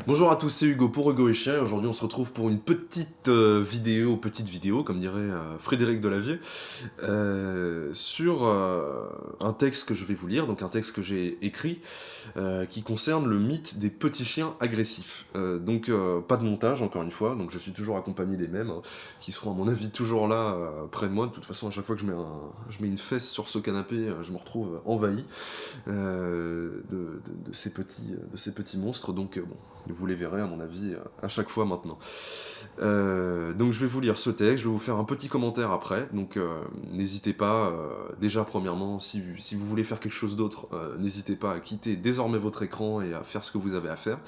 Bonjour à tous, c'est Hugo pour Hugo et Chien, et aujourd'hui on se retrouve pour une petite vidéo, comme dirait Frédéric Delavier, sur un texte que je vais vous lire, donc un texte que j'ai écrit, qui concerne le mythe des petits chiens agressifs. Pas de montage encore une fois, donc je suis toujours accompagné des mêmes, hein, qui seront à mon avis toujours là près de moi. De toute façon, à chaque fois que je mets une fesse sur ce canapé, je me retrouve envahi de ces petits monstres, donc bon, vous les verrez à mon avis à chaque fois maintenant. Donc je vais vous lire ce texte, je vais vous faire un petit commentaire après, donc n'hésitez pas, déjà premièrement, si vous voulez faire quelque chose d'autre, n'hésitez pas à quitter désormais votre écran et à faire ce que vous avez à faire.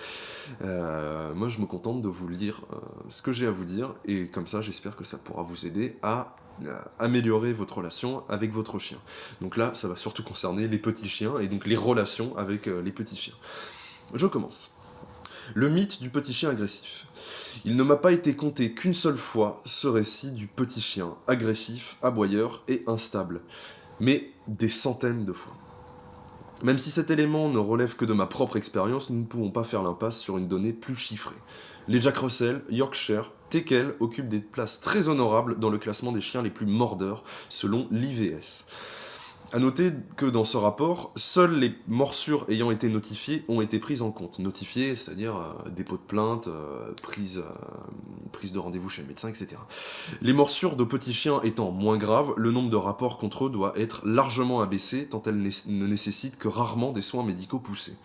Moi je me contente de vous lire ce que j'ai à vous dire, et comme ça j'espère que ça pourra vous aider à améliorer votre relation avec votre chien. Donc là, ça va surtout concerner les petits chiens, et donc les relations avec les petits chiens. Je commence. Le mythe du petit chien agressif. Il ne m'a pas été conté qu'une seule fois ce récit du petit chien agressif, aboyeur et instable, mais des centaines de fois. Même si cet élément ne relève que de ma propre expérience, nous ne pouvons pas faire l'impasse sur une donnée plus chiffrée. Les Jack Russell, Yorkshire, Teckel occupent des places très honorables dans le classement des chiens les plus mordeurs, selon l'IVS. A noter que dans ce rapport, seules les morsures ayant été notifiées ont été prises en compte. Notifiées, c'est-à-dire dépôt de plainte, prise de rendez-vous chez le médecin, etc. Les morsures de petits chiens étant moins graves, le nombre de rapports contre eux doit être largement abaissé, tant elles ne nécessitent que rarement des soins médicaux poussés.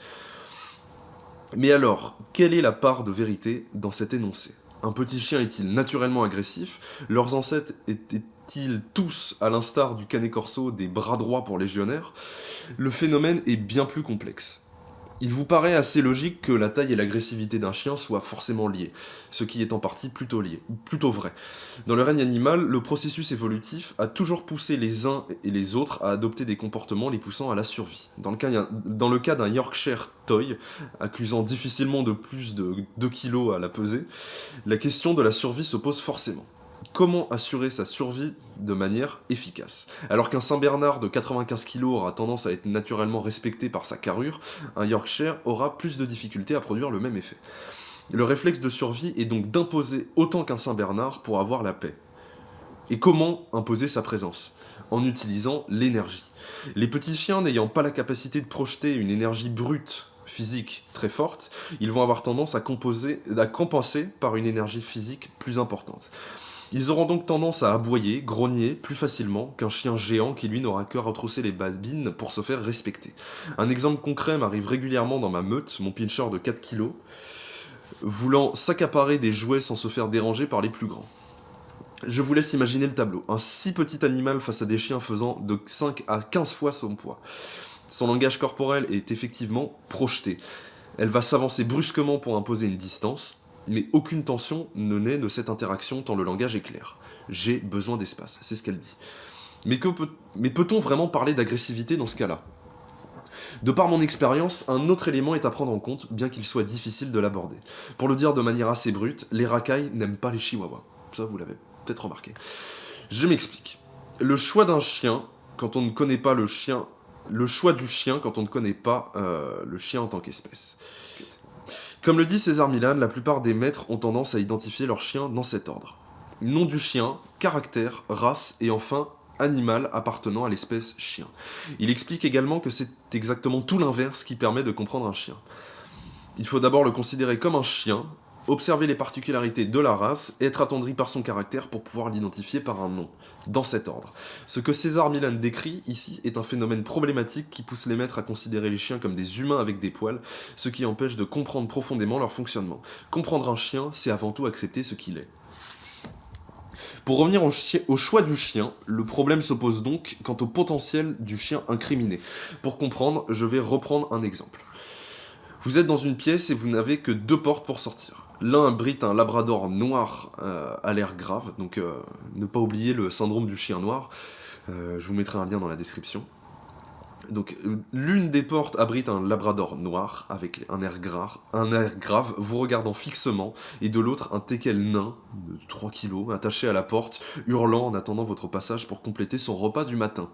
Mais alors, quelle est la part de vérité dans cet énoncé ? Un petit chien est-il naturellement agressif ? Leurs ancêtres étaient-ils tous, à l'instar du canet corso, des bras droits pour légionnaires ? Le phénomène est bien plus complexe. Il vous paraît assez logique que la taille et l'agressivité d'un chien soient forcément liées, ce qui est en partie plutôt vrai. Dans le règne animal, le processus évolutif a toujours poussé les uns et les autres à adopter des comportements les poussant à la survie. Dans le cas d'un Yorkshire Toy, accusant difficilement de plus de 2 kilos à la pesée, la question de la survie se pose forcément. Comment assurer sa survie de manière efficace ? Alors qu'un Saint-Bernard de 95 kg aura tendance à être naturellement respecté par sa carrure, un Yorkshire aura plus de difficultés à produire le même effet. Le réflexe de survie est donc d'imposer autant qu'un Saint-Bernard pour avoir la paix. Et comment imposer sa présence ? En utilisant l'énergie. Les petits chiens n'ayant pas la capacité de projeter une énergie brute physique très forte, ils vont avoir tendance à compenser par une énergie physique plus importante. Ils auront donc tendance à aboyer, grogner plus facilement qu'un chien géant qui lui n'aura qu'à retrousser les babines pour se faire respecter. Un exemple concret m'arrive régulièrement dans ma meute, mon pincher de 4 kg, voulant s'accaparer des jouets sans se faire déranger par les plus grands. Je vous laisse imaginer le tableau. Un si petit animal face à des chiens faisant de 5 à 15 fois son poids. Son langage corporel est effectivement projeté. Elle va s'avancer brusquement pour imposer une distance, mais aucune tension ne naît de cette interaction tant le langage est clair. J'ai besoin d'espace, c'est ce qu'elle dit. Mais peut-on vraiment parler d'agressivité dans ce cas-là ? De par mon expérience, un autre élément est à prendre en compte, bien qu'il soit difficile de l'aborder. Pour le dire de manière assez brute, les racailles n'aiment pas les chihuahuas. Ça, vous l'avez peut-être remarqué. Je m'explique. Le choix d'un chien, quand on ne connaît pas le chien... Le choix du chien quand on ne connaît pas le chien en tant qu'espèce. Comme le dit César Millan, la plupart des maîtres ont tendance à identifier leur chien dans cet ordre. Nom du chien, caractère, race et enfin animal appartenant à l'espèce chien. Il explique également que c'est exactement tout l'inverse qui permet de comprendre un chien. Il faut d'abord le considérer comme un chien, observer les particularités de la race et être attendri par son caractère pour pouvoir l'identifier par un nom, dans cet ordre. Ce que César Millan décrit ici est un phénomène problématique qui pousse les maîtres à considérer les chiens comme des humains avec des poils, ce qui empêche de comprendre profondément leur fonctionnement. Comprendre un chien, c'est avant tout accepter ce qu'il est. Pour revenir au choix du chien, le problème se pose donc quant au potentiel du chien incriminé. Pour comprendre, je vais reprendre un exemple. Vous êtes dans une pièce et vous n'avez que 2 portes pour sortir. L'un abrite un labrador noir à l'air grave, donc ne pas oublier le syndrome du chien noir. Je vous mettrai un lien dans la description. Donc l'une des portes abrite un labrador noir avec un air grave, vous regardant fixement, et de l'autre un teckel nain de 3 kilos attaché à la porte, hurlant en attendant votre passage pour compléter son repas du matin.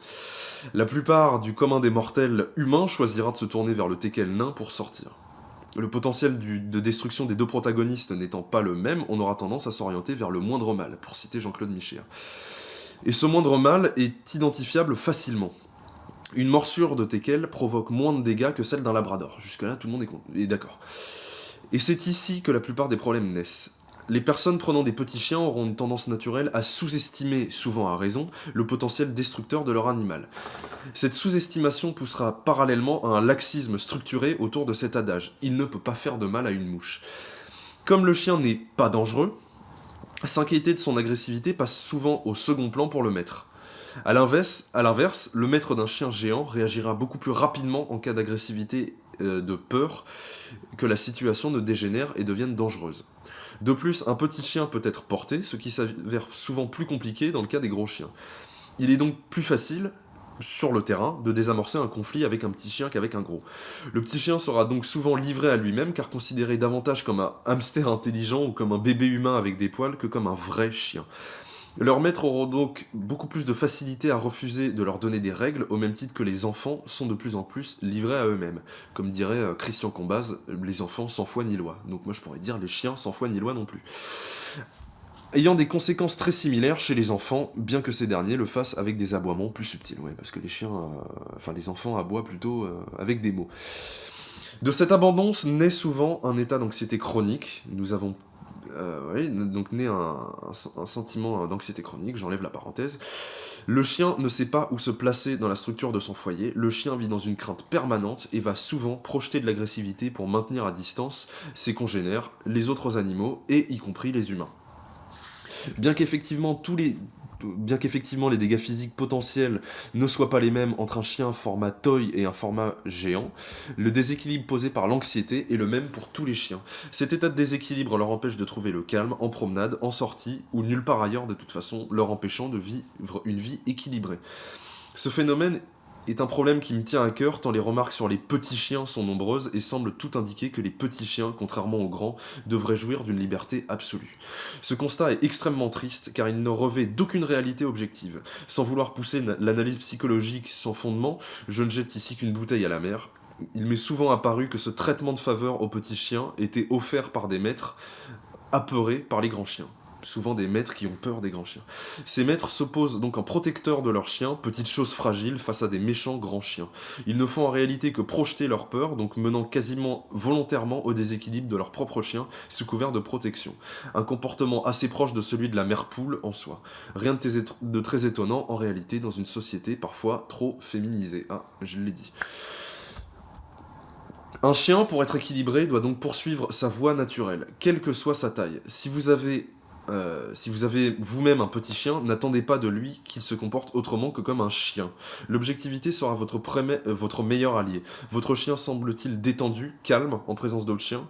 La plupart du commun des mortels humains choisira de se tourner vers le teckel nain pour sortir. Le potentiel de destruction des deux protagonistes n'étant pas le même, on aura tendance à s'orienter vers le moindre mal, pour citer Jean-Claude Michéa. Et ce moindre mal est identifiable facilement. Une morsure de teckel provoque moins de dégâts que celle d'un labrador. Jusque-là, tout le monde est d'accord. Et c'est ici que la plupart des problèmes naissent. Les personnes prenant des petits chiens auront une tendance naturelle à sous-estimer, souvent à raison, le potentiel destructeur de leur animal. Cette sous-estimation poussera parallèlement à un laxisme structuré autour de cet adage. Il ne peut pas faire de mal à une mouche. Comme le chien n'est pas dangereux, s'inquiéter de son agressivité passe souvent au second plan pour le maître. A l'inverse, le maître d'un chien géant réagira beaucoup plus rapidement en cas d'agressivité de peur que la situation ne dégénère et devienne dangereuse. De plus, un petit chien peut être porté, ce qui s'avère souvent plus compliqué dans le cas des gros chiens. Il est donc plus facile, sur le terrain, de désamorcer un conflit avec un petit chien qu'avec un gros. Le petit chien sera donc souvent livré à lui-même car considéré davantage comme un hamster intelligent ou comme un bébé humain avec des poils que comme un vrai chien. Leurs maîtres auront donc beaucoup plus de facilité à refuser de leur donner des règles, au même titre que les enfants sont de plus en plus livrés à eux-mêmes. Comme dirait Christian Combaz, les enfants sans foi ni loi. Donc moi je pourrais dire les chiens sans foi ni loi non plus. Ayant des conséquences très similaires chez les enfants, bien que ces derniers le fassent avec des aboiements plus subtils. Ouais, parce que les chiens, les enfants aboient plutôt avec des mots. De cette abondance naît souvent un état d'anxiété chronique. Nous avons donc naît un sentiment d'anxiété chronique, j'enlève la parenthèse. Le chien ne sait pas où se placer dans la structure de son foyer, le chien vit dans une crainte permanente et va souvent projeter de l'agressivité pour maintenir à distance ses congénères, les autres animaux et y compris les humains. Bien qu'effectivement les dégâts physiques potentiels ne soient pas les mêmes entre un chien format toy et un format géant, le déséquilibre posé par l'anxiété est le même pour tous les chiens. Cet état de déséquilibre leur empêche de trouver le calme en promenade, en sortie ou nulle part ailleurs de toute façon, leur empêchant de vivre une vie équilibrée. Ce phénomène est un problème qui me tient à cœur tant les remarques sur les petits chiens sont nombreuses et semblent tout indiquer que les petits chiens, contrairement aux grands, devraient jouir d'une liberté absolue. Ce constat est extrêmement triste car il ne revêt d'aucune réalité objective. Sans vouloir pousser l'analyse psychologique sans fondement, je ne jette ici qu'une bouteille à la mer. Il m'est souvent apparu que ce traitement de faveur aux petits chiens était offert par des maîtres apeurés par les grands chiens. Souvent des maîtres qui ont peur des grands chiens. Ces maîtres s'opposent donc en protecteurs de leurs chiens, petites choses fragiles face à des méchants grands chiens. Ils ne font en réalité que projeter leur peur, donc menant quasiment volontairement au déséquilibre de leur propre chien, sous couvert de protection. Un comportement assez proche de celui de la mère poule en soi. Rien de très étonnant en réalité dans une société parfois trop féminisée. Ah, je l'ai dit. Un chien, pour être équilibré, doit donc poursuivre sa voie naturelle, quelle que soit sa taille. Si vous avez vous-même un petit chien, n'attendez pas de lui qu'il se comporte autrement que comme un chien. L'objectivité sera votre meilleur allié. Votre chien semble-t-il détendu, calme, en présence d'autres chiens ?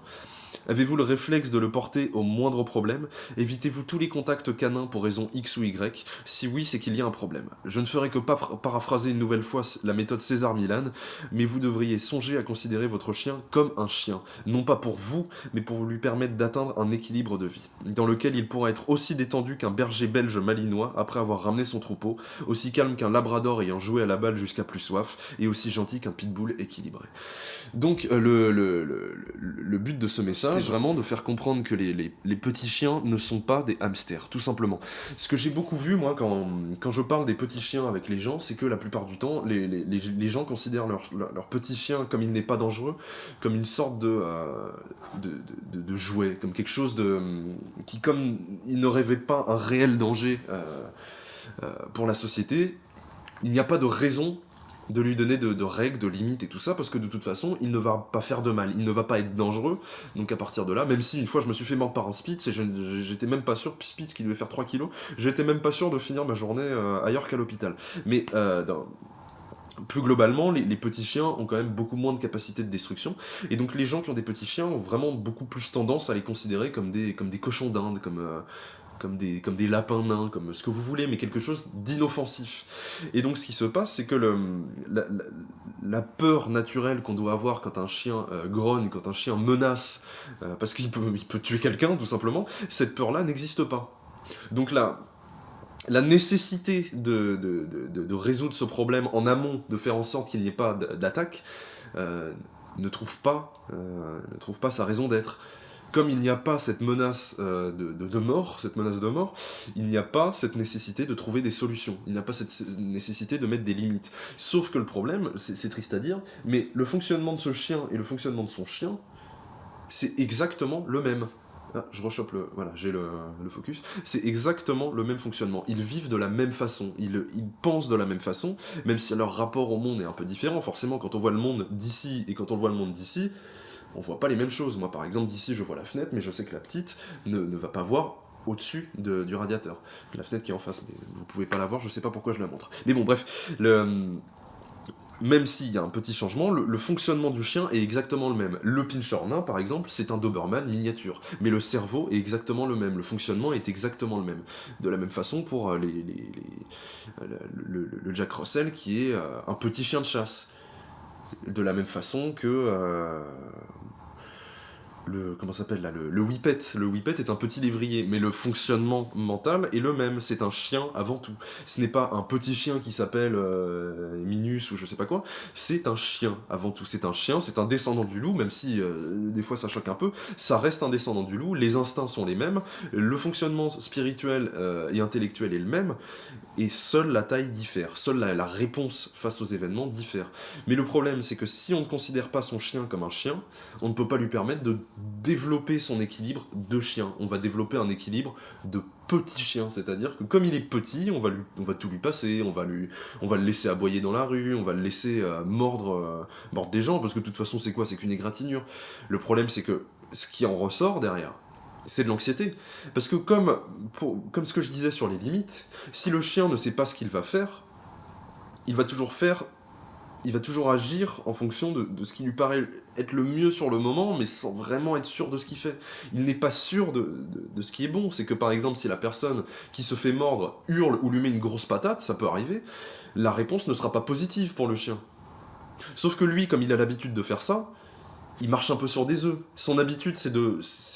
Avez-vous le réflexe de le porter au moindre problème ? Évitez-vous tous les contacts canins pour raison X ou Y ? Si oui, c'est qu'il y a un problème. Je ne ferai que paraphraser une nouvelle fois la méthode César Milan, mais vous devriez songer à considérer votre chien comme un chien. Non pas pour vous, mais pour lui permettre d'atteindre un équilibre de vie, dans lequel il pourra être aussi détendu qu'un berger belge malinois après avoir ramené son troupeau, aussi calme qu'un labrador ayant joué à la balle jusqu'à plus soif, et aussi gentil qu'un pitbull équilibré. Donc le but de ce message, c'est vraiment de faire comprendre que les petits chiens ne sont pas des hamsters, tout simplement. Ce que j'ai beaucoup vu, moi, quand je parle des petits chiens avec les gens, c'est que la plupart du temps, les gens considèrent leur petit chien, comme il n'est pas dangereux, comme une sorte de jouet, comme quelque chose qui, comme il ne rêvait pas un réel danger pour la société, il n'y a pas de raison de lui donner de règles, de limites et tout ça, parce que de toute façon, il ne va pas faire de mal, il ne va pas être dangereux, donc à partir de là, même si une fois je me suis fait mordre par un spitz, et j'étais même pas sûr, spitz qui devait faire 3 kilos, j'étais même pas sûr de finir ma journée ailleurs qu'à l'hôpital. Mais plus globalement, les petits chiens ont quand même beaucoup moins de capacité de destruction, et donc les gens qui ont des petits chiens ont vraiment beaucoup plus tendance à les considérer comme des cochons d'Inde, comme des lapins nains, comme ce que vous voulez, mais quelque chose d'inoffensif. Et donc ce qui se passe, c'est que la peur naturelle qu'on doit avoir quand un chien grogne, quand un chien menace, parce qu'il peut tuer quelqu'un, tout simplement, cette peur-là n'existe pas. Donc la nécessité de résoudre ce problème en amont, de faire en sorte qu'il n'y ait pas d'attaque, ne trouve pas sa raison d'être. Comme il n'y a pas cette menace de mort, il n'y a pas cette nécessité de trouver des solutions. Il n'y a pas cette nécessité de mettre des limites. Sauf que le problème, c'est triste à dire, mais le fonctionnement de ce chien et le fonctionnement de son chien, c'est exactement le même. Ah, je rechoppe voilà, j'ai le focus. C'est exactement le même fonctionnement. Ils vivent de la même façon. Ils pensent de la même façon, même si leur rapport au monde est un peu différent. Forcément, quand on voit le monde d'ici et quand on voit le monde d'ici, on voit pas les mêmes choses. Moi, par exemple, d'ici, je vois la fenêtre, mais je sais que la petite ne va pas voir au-dessus du radiateur. La fenêtre qui est en face, mais vous pouvez pas la voir, je sais pas pourquoi je la montre. Mais bon, bref, même s'il y a un petit changement, le fonctionnement du chien est exactement le même. Le pinscher nain, par exemple, c'est un Doberman miniature. Mais le cerveau est exactement le même, le fonctionnement est exactement le même. De la même façon pour le Jack Russell, qui est un petit chien de chasse. De la même façon que comment s'appelle là, le Whippet. Le Whippet est un petit lévrier, mais le fonctionnement mental est le même. C'est un chien avant tout. Ce n'est pas un petit chien qui s'appelle Minus ou je sais pas quoi. C'est un chien avant tout. C'est un chien, c'est un descendant du loup, même si des fois ça choque un peu. Ça reste un descendant du loup. Les instincts sont les mêmes. Le fonctionnement spirituel et intellectuel est le même. Et seule la taille diffère. Seule la réponse face aux événements diffère. Mais le problème, c'est que si on ne considère pas son chien comme un chien, on ne peut pas lui permettre de développer son équilibre de chien. On va développer un équilibre de petit chien, c'est-à-dire que comme il est petit, on va tout lui passer, on va le laisser aboyer dans la rue, on va le laisser mordre des gens, parce que de toute façon, c'est quoi? C'est qu'une égratignure. Le problème, c'est que ce qui en ressort derrière, c'est de l'anxiété. Parce que comme ce que je disais sur les limites, si le chien ne sait pas ce qu'il va faire, il va toujours agir en fonction de ce qui lui paraît être le mieux sur le moment, mais sans vraiment être sûr de ce qu'il fait. Il n'est pas sûr de ce qui est bon. C'est que par exemple, si la personne qui se fait mordre hurle ou lui met une grosse patate, ça peut arriver, la réponse ne sera pas positive pour le chien. Sauf que lui, comme il a l'habitude de faire ça, il marche un peu sur des œufs. Son habitude, c'est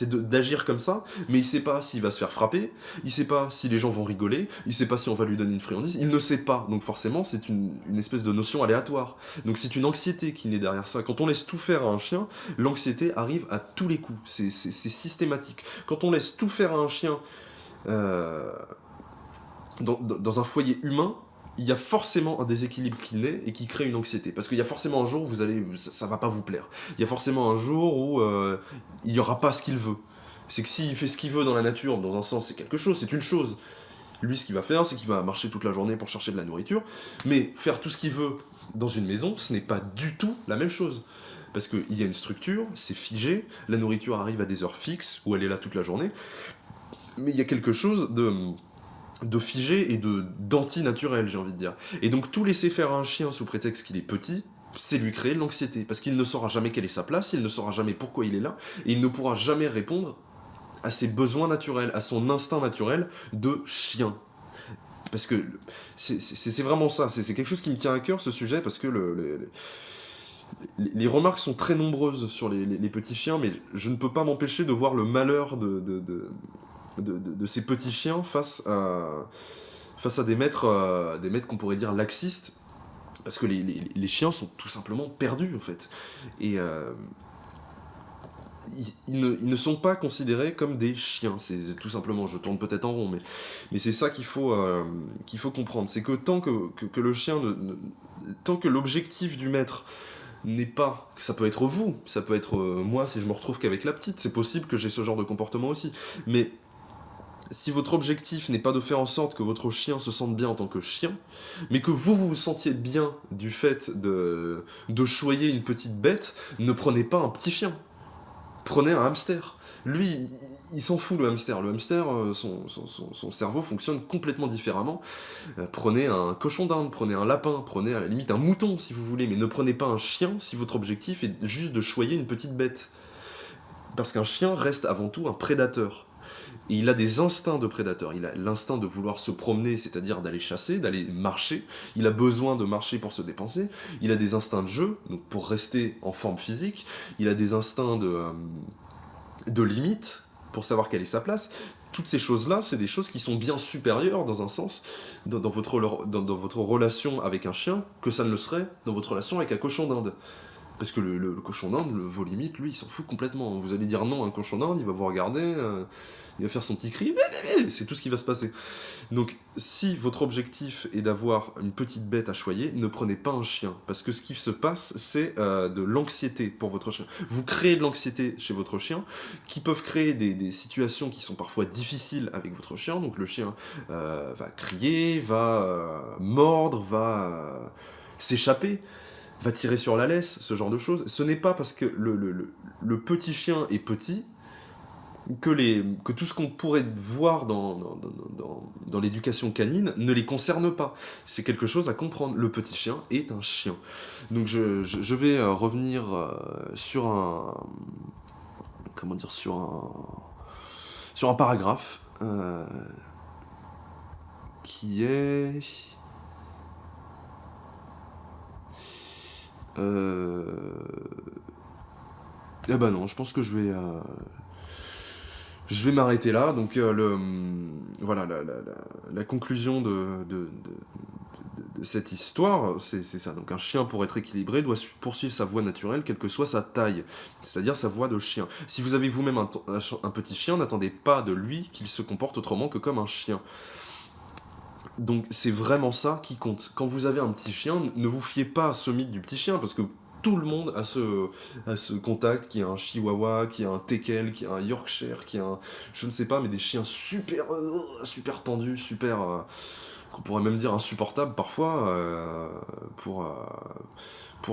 d'agir comme ça, mais il sait pas s'il va se faire frapper, il sait pas si les gens vont rigoler, il sait pas si on va lui donner une friandise, il ne sait pas. Donc forcément, c'est une espèce de notion aléatoire. Donc c'est une anxiété qui naît derrière ça. Quand on laisse tout faire à un chien, l'anxiété arrive à tous les coups. C'est systématique. Quand on laisse tout faire à un chien dans un foyer humain, il y a forcément un déséquilibre qui naît et qui crée une anxiété. Parce qu'il y a forcément un jour où ça va pas vous plaire. Il y a forcément un jour où il y aura pas ce qu'il veut. C'est que s'il fait ce qu'il veut dans la nature, dans un sens, c'est quelque chose, c'est une chose. Lui, ce qu'il va faire, c'est qu'il va marcher toute la journée pour chercher de la nourriture. Mais faire tout ce qu'il veut dans une maison, ce n'est pas du tout la même chose. Parce qu'il y a une structure, c'est figé, la nourriture arrive à des heures fixes, où elle est là toute la journée. Mais il y a quelque chose de figé et d'anti-naturel, j'ai envie de dire. Et donc tout laisser faire à un chien sous prétexte qu'il est petit, c'est lui créer de l'anxiété, parce qu'il ne saura jamais quelle est sa place, il ne saura jamais pourquoi il est là, et il ne pourra jamais répondre à ses besoins naturels, à son instinct naturel de chien. Parce que c'est vraiment ça, c'est quelque chose qui me tient à cœur, ce sujet, parce que les remarques sont très nombreuses sur les petits chiens, mais je ne peux pas m'empêcher de voir le malheur de ces petits chiens face à des maîtres qu'on pourrait dire laxistes, parce que les chiens sont tout simplement perdus en fait. Et ils ne sont pas considérés comme des chiens, c'est tout simplement, je tourne peut-être en rond, mais c'est ça qu'il faut comprendre, c'est que tant que le chien tant que l'objectif du maître n'est pas, ça peut être vous, ça peut être moi si je me retrouve qu'avec la petite, c'est possible que j'ai ce genre de comportement aussi, mais si votre objectif n'est pas de faire en sorte que votre chien se sente bien en tant que chien, mais que vous vous sentiez bien du fait de choyer une petite bête, ne prenez pas un petit chien. Prenez un hamster. Lui, il s'en fout le hamster. Le hamster, son cerveau fonctionne complètement différemment. Prenez un cochon d'Inde, prenez un lapin, prenez à la limite un mouton si vous voulez, mais ne prenez pas un chien si votre objectif est juste de choyer une petite bête. Parce qu'un chien reste avant tout un prédateur. Et il a des instincts de prédateur. Il a l'instinct de vouloir se promener, c'est-à-dire d'aller chasser, d'aller marcher. Il a besoin de marcher pour se dépenser. Il a des instincts de jeu, donc pour rester en forme physique. Il a des instincts de limite, pour savoir quelle est sa place. Toutes ces choses-là, c'est des choses qui sont bien supérieures, dans un sens, dans votre relation avec un chien, que ça ne le serait dans votre relation avec un cochon d'Inde. Parce que le cochon d'Inde, vos limites, lui, il s'en fout complètement. Vous allez dire non à un cochon d'Inde, il va vous regarder, il va faire son petit cri, c'est tout ce qui va se passer. Donc, si votre objectif est d'avoir une petite bête à choyer, ne prenez pas un chien. Parce que ce qui se passe, c'est de l'anxiété pour votre chien. Vous créez de l'anxiété chez votre chien, qui peuvent créer des situations qui sont parfois difficiles avec votre chien. Donc, le chien va crier, va mordre, va s'échapper, va tirer sur la laisse, ce genre de choses. Ce n'est pas parce que le petit chien est petit que tout ce qu'on pourrait voir dans l'éducation canine ne les concerne pas. C'est quelque chose à comprendre. Le petit chien est un chien. Donc je vais revenir sur un... Comment dire, sur un paragraphe qui est... Eh ben non, je pense que je vais m'arrêter là. Donc voilà, la conclusion de cette histoire, c'est ça. Donc un chien, pour être équilibré, doit poursuivre sa voie naturelle, quelle que soit sa taille, c'est-à-dire sa voie de chien. Si vous avez vous-même un petit chien, n'attendez pas de lui qu'il se comporte autrement que comme un chien. Donc c'est vraiment ça qui compte. Quand vous avez un petit chien, ne vous fiez pas à ce mythe du petit chien, parce que tout le monde a ce contact, qui a un chihuahua, qui a un teckel, qui a un yorkshire, qui a un... je ne sais pas, mais des chiens super tendus, super... qu'on pourrait même dire insupportables parfois, pour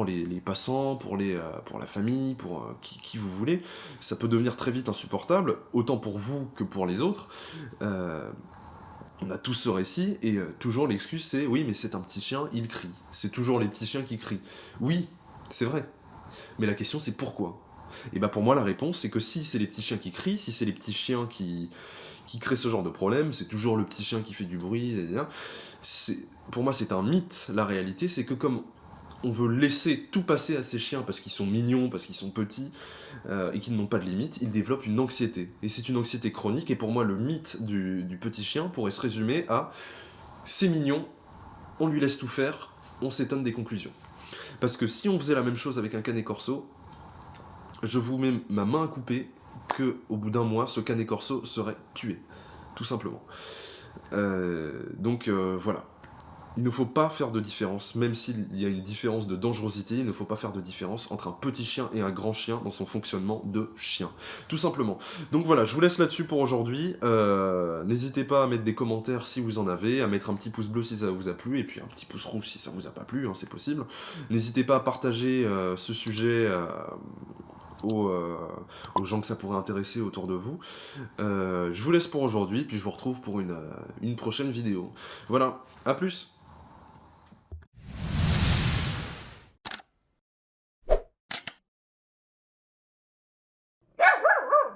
les passants, pour la famille, pour qui vous voulez. Ça peut devenir très vite insupportable, autant pour vous que pour les autres. On a tous ce récit, et toujours l'excuse c'est oui, mais c'est un petit chien, il crie. C'est toujours les petits chiens qui crient. Oui, c'est vrai. Mais la question c'est pourquoi? Et bah pour moi la réponse c'est que si c'est les petits chiens qui crient, si c'est les petits chiens qui créent ce genre de problème, c'est toujours le petit chien qui fait du bruit, etc. Pour moi c'est un mythe. La réalité c'est que comme on veut laisser tout passer à ces chiens parce qu'ils sont mignons, parce qu'ils sont petits, et qu'ils n'ont pas de limite, ils développent une anxiété. Et c'est une anxiété chronique, et pour moi le mythe du petit chien pourrait se résumer à c'est mignon, on lui laisse tout faire, on s'étonne des conclusions. Parce que si on faisait la même chose avec un canet corso, je vous mets ma main à couper que au bout d'un mois, ce canet corso serait tué. Tout simplement. Donc voilà. Il ne faut pas faire de différence, même s'il y a une différence de dangerosité, il ne faut pas faire de différence entre un petit chien et un grand chien dans son fonctionnement de chien. Tout simplement. Donc voilà, je vous laisse là-dessus pour aujourd'hui. N'hésitez pas à mettre des commentaires si vous en avez, à mettre un petit pouce bleu si ça vous a plu, et puis un petit pouce rouge si ça vous a pas plu, hein, c'est possible. N'hésitez pas à partager ce sujet aux gens que ça pourrait intéresser autour de vous. Je vous laisse pour aujourd'hui, puis je vous retrouve pour une prochaine vidéo. Voilà, à plus!